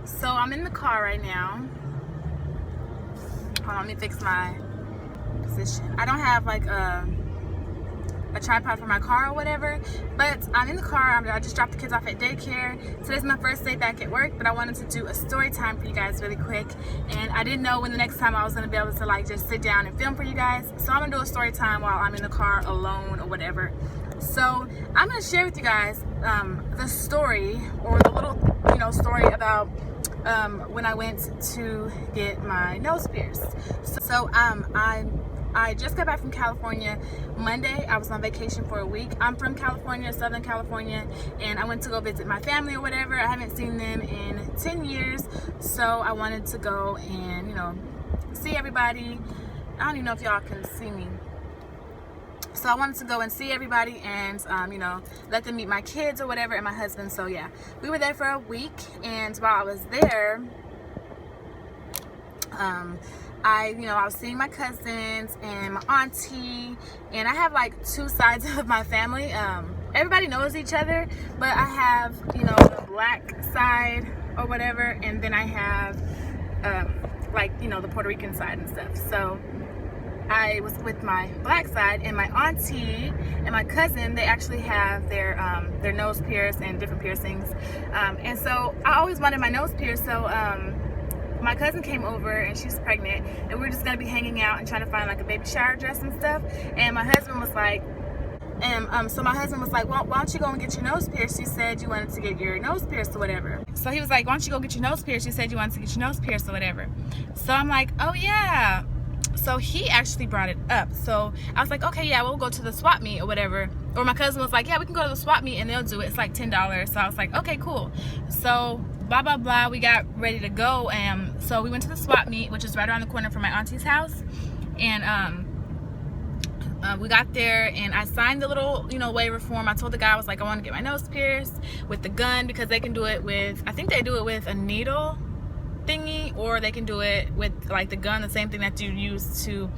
So I'm in the car right now. Hold on, let me fix my position. I don't have like a tripod for my car or whatever, but I'm in the car. I just dropped the kids off at daycare. Today's my first day back at work, but I wanted to do a story time for you guys really quick, and I didn't know when the next time I was going to be able to like just sit down and film for you guys. So I'm going to do a story time while I'm in the car alone or whatever. So I'm going to share with you guys the story, or the little story about when I went to get my nose pierced. So I just got back from California Monday. I was on vacation for a week. I'm from California, Southern California, and I went to go visit my family or whatever. I haven't seen them in 10 years, so I wanted to go and, see everybody. I don't even know if y'all can see me. So I wanted to go and see everybody and, let them meet my kids or whatever, and my husband. So yeah, we were there for a week, and while I was there, I was seeing my cousins and my auntie, and I have like two sides of my family. Everybody knows each other, but I have, the black side or whatever, and then I have, the Puerto Rican side and stuff. So I was with my black side, and my auntie and my cousin, they actually have their nose pierced and different piercings. And so I always wanted my nose pierced, so my cousin came over, and she's pregnant, and we were just gonna be hanging out and trying to find like a baby shower dress and stuff. And my husband was like, well, why don't you go and get your nose pierced? You said you wanted to get your nose pierced or whatever. So he was like, why don't you go get your nose pierced? You said you wanted to get your nose pierced or whatever. So I'm like, oh yeah. So he actually brought it up. So I was like, okay, yeah, we'll go to the swap meet or whatever. Or my cousin was like, yeah, we can go to the swap meet and they'll do it. It's like $10. So I was like, okay, cool. So blah, blah, blah. We got ready to go. And so we went to the swap meet, which is right around the corner from my auntie's house. And we got there, and I signed the little, waiver form. I told the guy, I was like, I want to get my nose pierced with the gun, because they can do it with, I think they do it with a needle thingy, or they can do it with like the gun, the same thing that you use to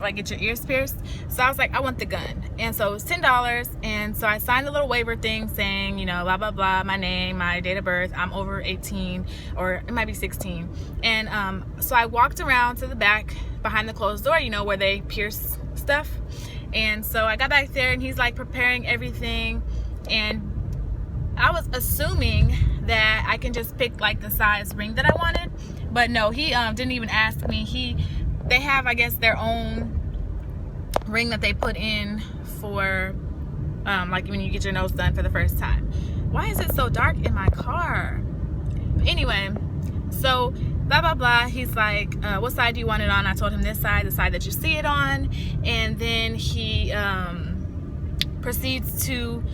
like get your ears pierced. So I was like, I want the gun. And so it was $10, and so I signed a little waiver thing saying, blah blah blah, my name, my date of birth, I'm over 18, or it might be 16. And so I walked around to the back behind the closed door, where they pierce stuff. And so I got back there, and he's like preparing everything, and I was assuming that I can just pick like the size ring that I wanted, but no, he didn't even ask me. They have, I guess, their own ring that they put in for like when you get your nose done for the first time. Why is it so dark in my car? Anyway, so blah blah blah, he's like, what side do you want it on? I told him this side, the side that you see it on. And then he proceeds to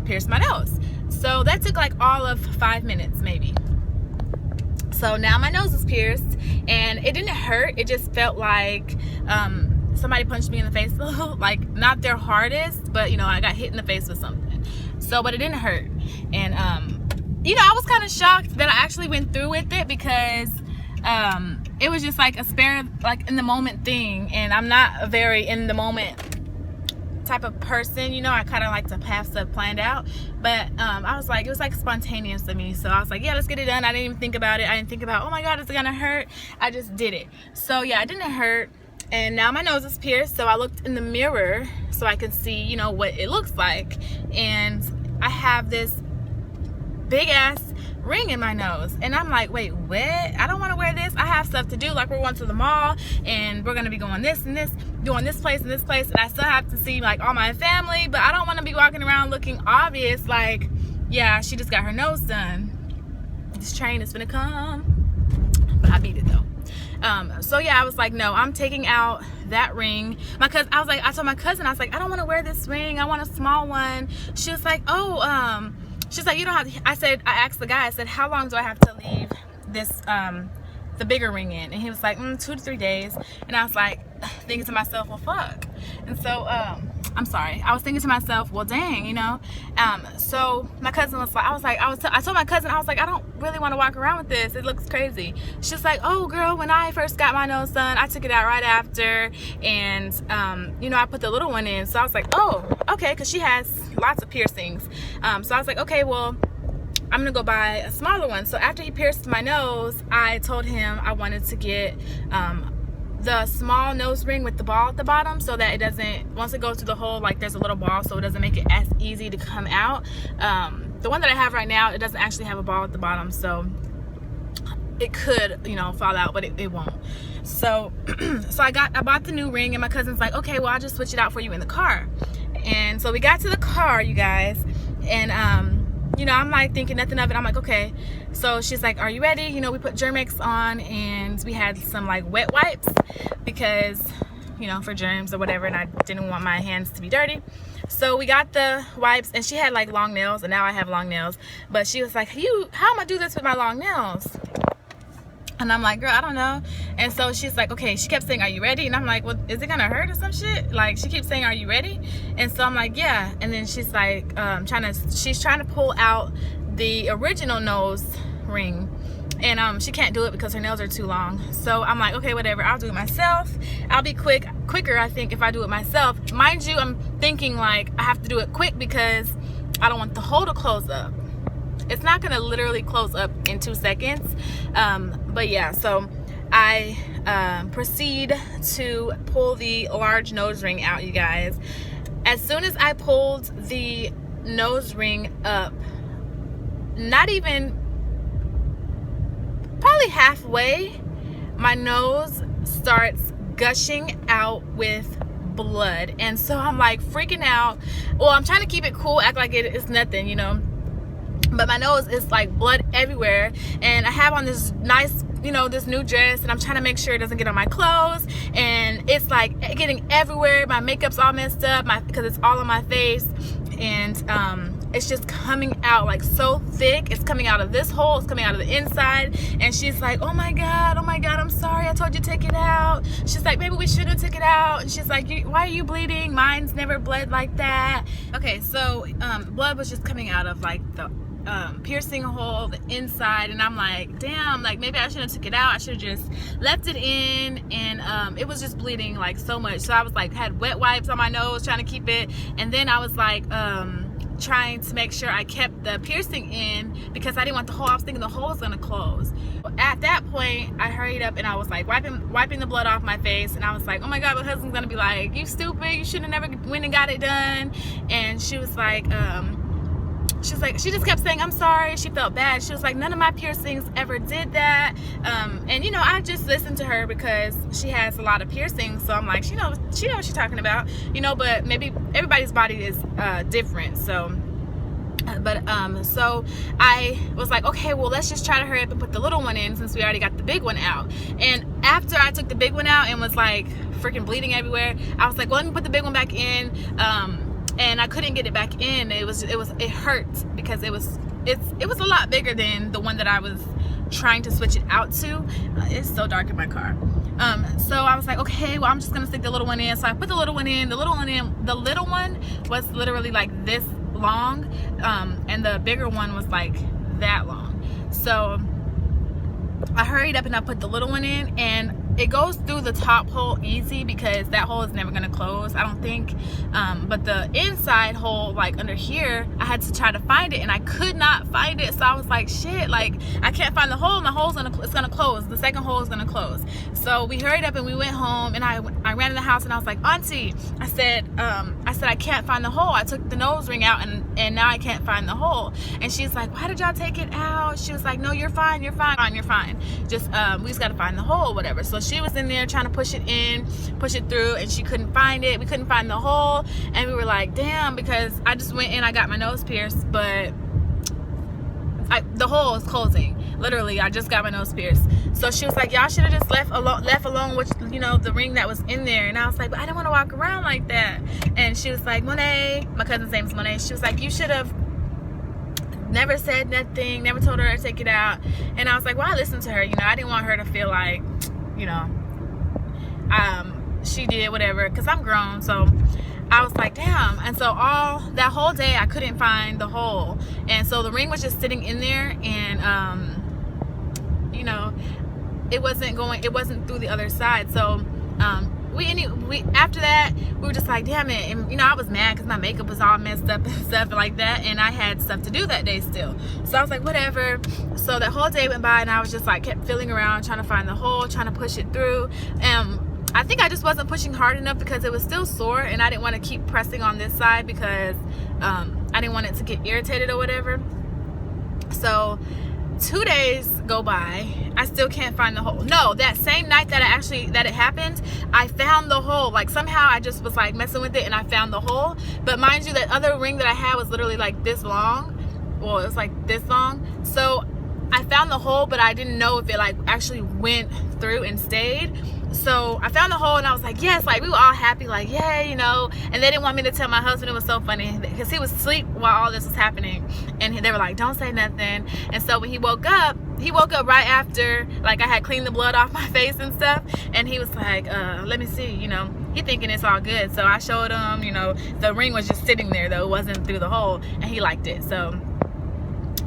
pierce my nose. So that took like all of 5 minutes maybe. So now my nose is pierced, and it didn't hurt. It just felt like somebody punched me in the face. Like, not their hardest, but I got hit in the face with something. So, but it didn't hurt. And I was kind of shocked that I actually went through with it, because it was just like a spare, like in the moment thing, and I'm not a very in the moment type of person. I kind of like to have stuff planned out, but I was like, it was like spontaneous to me. So I was like, yeah, let's get it done. I didn't even think about it. I didn't think about, oh my god, it's gonna hurt. I just did it. So yeah, it didn't hurt, and now my nose is pierced. So I looked in the mirror so I could see what it looks like, and I have this big ass ring in my nose, and I'm like, wait, what? I don't want to wear this. I have stuff to do. Like, we're going to the mall, and we're gonna be going this and this, doing this place and this place, and I still have to see like all my family, but I don't want to be walking around looking obvious like, yeah, she just got her nose done. This train is gonna come. But I beat it though. So yeah, I was like, no, I'm taking out that ring. I told my cousin, I was like, I don't want to wear this ring. I want a small one. She was like, oh, she's like, you don't have to. I asked the guy, I said, how long do I have to leave this, the bigger ring in? And he was like, 2 to 3 days. And I was like, thinking to myself, well, fuck. And so, I'm sorry. I was thinking to myself, well, dang, So my cousin was like, I told my cousin, I was like, I don't really want to walk around with this. It looks crazy. She's like, oh, girl, when I first got my nose done, I took it out right after, and I put the little one in. So I was like, oh, okay, because she has lots of piercings. So I was like, okay, well, I'm gonna go buy a smaller one. So after he pierced my nose, I told him I wanted to get the small nose ring with the ball at the bottom, so that it doesn't, once it goes through the hole, like there's a little ball, so it doesn't make it as easy to come out. The one that I have right now, it doesn't actually have a ball at the bottom, so it could, you know, fall out, but it won't. So so I bought the new ring, and my cousin's like, okay, well, I'll just switch it out for you in the car. And so we got to the car, you guys, and you know, I'm like thinking nothing of it. I'm like, okay. So she's like, are you ready? You know, we put Germ-X on, and we had some like wet wipes because, you know, for germs or whatever, and I didn't want my hands to be dirty. So we got the wipes, and she had like long nails, and now I have long nails. But she was like, how am I do this with my long nails? And I'm like, girl, I don't know. And so she's like, okay, she kept saying, are you ready? And I'm like, well, is it gonna hurt or some shit? Like, she keeps saying, are you ready? And so I'm like, yeah. And then she's like, she's trying to pull out the original nose ring, and she can't do it because her nails are too long. So I'm like, okay, whatever, I'll do it myself. I'll be quicker, I think, if I do it myself. Mind you, I'm thinking like I have to do it quick because I don't want the hole to close up. It's not gonna literally close up in 2 seconds. But yeah, so I proceed to pull the large nose ring out, you guys. As soon as I pulled the nose ring up, not even probably halfway, my nose starts gushing out with blood. And so I'm like freaking out. Well, I'm trying to keep it cool, act like it's nothing, you know, but my nose is like blood everywhere. And I have on this nice, you know, this new dress, and I'm trying to make sure it doesn't get on my clothes, and it's like getting everywhere. My makeup's all messed up because it's all on my face, and it's just coming out like so thick. It's coming out of this hole, it's coming out of the inside. And she's like, oh my god, I'm sorry, I told you to take it out. She's like, maybe we should have took it out. And she's like, why are you bleeding? Mine's never bled like that. Okay, so blood was just coming out of like the piercing hole, the inside, and I'm like, damn, like maybe I should have took it out. I should have just left it in. And it was just bleeding like so much. So I was like, had wet wipes on my nose trying to keep it, and then I was like trying to make sure I kept the piercing in because I didn't want the hole. I was thinking the hole was gonna close. At that point, I hurried up and I was like wiping the blood off my face, and I was like, oh my god, my husband's gonna be like, you stupid, you should have never went and got it done. And she was like, she just kept saying, I'm sorry. She felt bad. She was like, none of my piercings ever did that. And you know, I just listened to her because she has a lot of piercings. So I'm like, she knows what she's talking about, you know, but maybe everybody's body is different. So, so I was like, okay, well, let's just try to hurry up and put the little one in since we already got the big one out. And after I took the big one out and was like freaking bleeding everywhere, I was like, well, let me put the big one back in. And I couldn't get it back in. It hurt because it was a lot bigger than the one that I was trying to switch it out to. It's so dark in my car. So I was like, okay, well, I'm just gonna stick the little one in. So I put the little one in. The little one was literally like this long, and the bigger one was like that long. So I hurried up and I put the little one in, and it goes through the top hole easy because that hole is never gonna close, I don't think. But the inside hole, like under here, I had to try to find it, and I could not find it. So I was like, shit, like I can't find the hole, and the hole's it's gonna close. The second hole is gonna close. So we hurried up and we went home, and I ran in the house, and I was like, Auntie, I said I can't find the hole. I took the nose ring out, and now I can't find the hole. And she's like, why did y'all take it out? She was like, no, you're fine, you're fine, you're fine. Just we just gotta find the hole, whatever. So she was in there trying to push it through, and she couldn't find it. We couldn't find the hole, and we were like, damn, because I just went in, I got my nose pierced, but the hole is closing. Literally, I just got my nose pierced. So she was like, y'all should have just left alone with, you know, the ring that was in there. And I was like, but I didn't want to walk around like that. And she was like, Monet, my cousin's name is Monet, she was like, you should have never said nothing, never told her to take it out. And I was like, well, I listened to her, you know, I didn't want her to feel like, you know, she did whatever, because I'm grown. So I was like, damn. And so that whole day I couldn't find the hole, and so the ring was just sitting in there, and you know, it wasn't through the other side. So we after that, we were just like, damn it. And you know, I was mad because my makeup was all messed up and stuff like that, and I had stuff to do that day still. So I was like, whatever. So that whole day went by, and I was just like kept feeling around, trying to find the hole, trying to push it through. I think I just wasn't pushing hard enough because it was still sore, and I didn't want to keep pressing on this side because I didn't want it to get irritated or whatever. So 2 days go by, I still can't find the hole. No, that same night that it happened, I found the hole. Like somehow I just was like messing with it and I found the hole. But mind you, that other ring that I had was literally like this long. Well, it was like this long. So I found the hole, but I didn't know if it like actually went through and stayed. So I found the hole and I was like, yes, like we were all happy, like, yay, you know. And they didn't want me to tell my husband. It was so funny because he was asleep while all this was happening, and they were like, don't say nothing. And so when he woke up right after, like, I had cleaned the blood off my face and stuff, and he was like, let me see, you know, he thinking it's all good. So I showed him, you know, the ring was just sitting there though, it wasn't through the hole, and he liked it. So,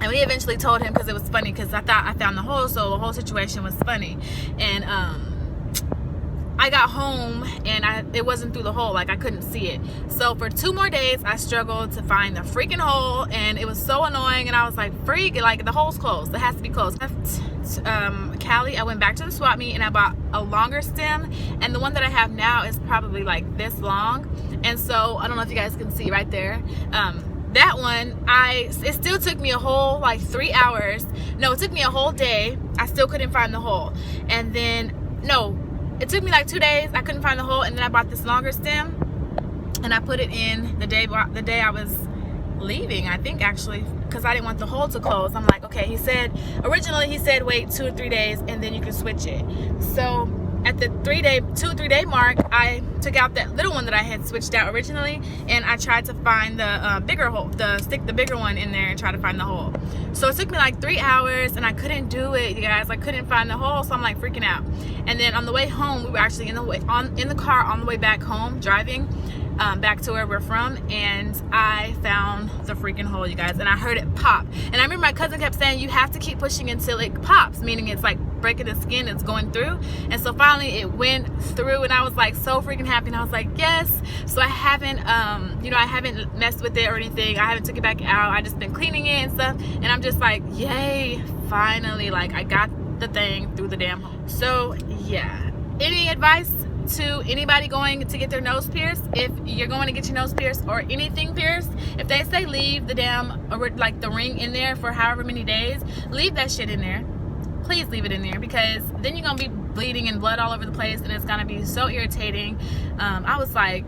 and we eventually told him because it was funny because I thought I found the hole, so the whole situation was funny. And I got home and it wasn't through the hole, like I couldn't see it. So for 2 more days I struggled to find the freaking hole, and it was so annoying, and I was like, freak, like the hole's closed, it has to be closed. Cali, I went back to the swap meet and I bought a longer stem, and the one that I have now is probably like this long. And so I don't know if you guys can see right there, that one, it still took me a whole like 3 hours. No, it took me a whole day. I still couldn't find the hole. And then no, it took me like 2 days. I couldn't find the hole, and then I bought this longer stem, and I put it in the day I was leaving, I think, actually, because I didn't want the hole to close. I'm like, okay, originally he said wait 2 or 3 days and then you can switch it. So at the 2 or 3 day mark, I took out that little one that I had switched out originally, and I tried to find the bigger hole, stick the bigger one in there and try to find the hole. So it took me like 3 hours, and I couldn't do it, you guys. I couldn't find the hole, so I'm like freaking out. And then on the way home, we were actually in the car on the way back home, driving back to where we're from, and I found the freaking hole, you guys, and I heard it pop. And I remember my cousin kept saying you have to keep pushing until it pops, meaning it's like breaking the skin, it's going through. And so finally it went through, and I was like so freaking happy, and I was like, yes. So I haven't you know, I haven't messed with it or anything. I haven't took it back out. I just been cleaning it and stuff, and I'm just like, yay, finally, like I got the thing through the damn hole. So yeah, any advice to anybody going to get their nose pierced? If you're going to get your nose pierced or anything pierced, if they say leave the damn, like the ring in there for however many days, leave that shit in there. Please leave it in there, because then you're gonna be bleeding and blood all over the place, and it's gonna be so irritating. I was like,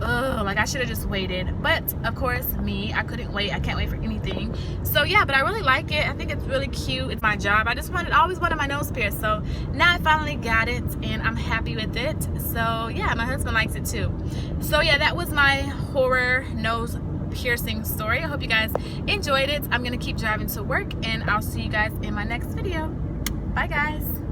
ugh, like I should have just waited, but of course I couldn't wait. I can't wait for anything. So yeah, but I really like it. I think it's really cute. It's my job. I always wanted my nose pierced, so now I finally got it, and I'm happy with it. So yeah, my husband likes it too. So yeah, that was my horror nose piercing story. I hope you guys enjoyed it. I'm gonna keep driving to work, and I'll see you guys in my next video. Bye guys.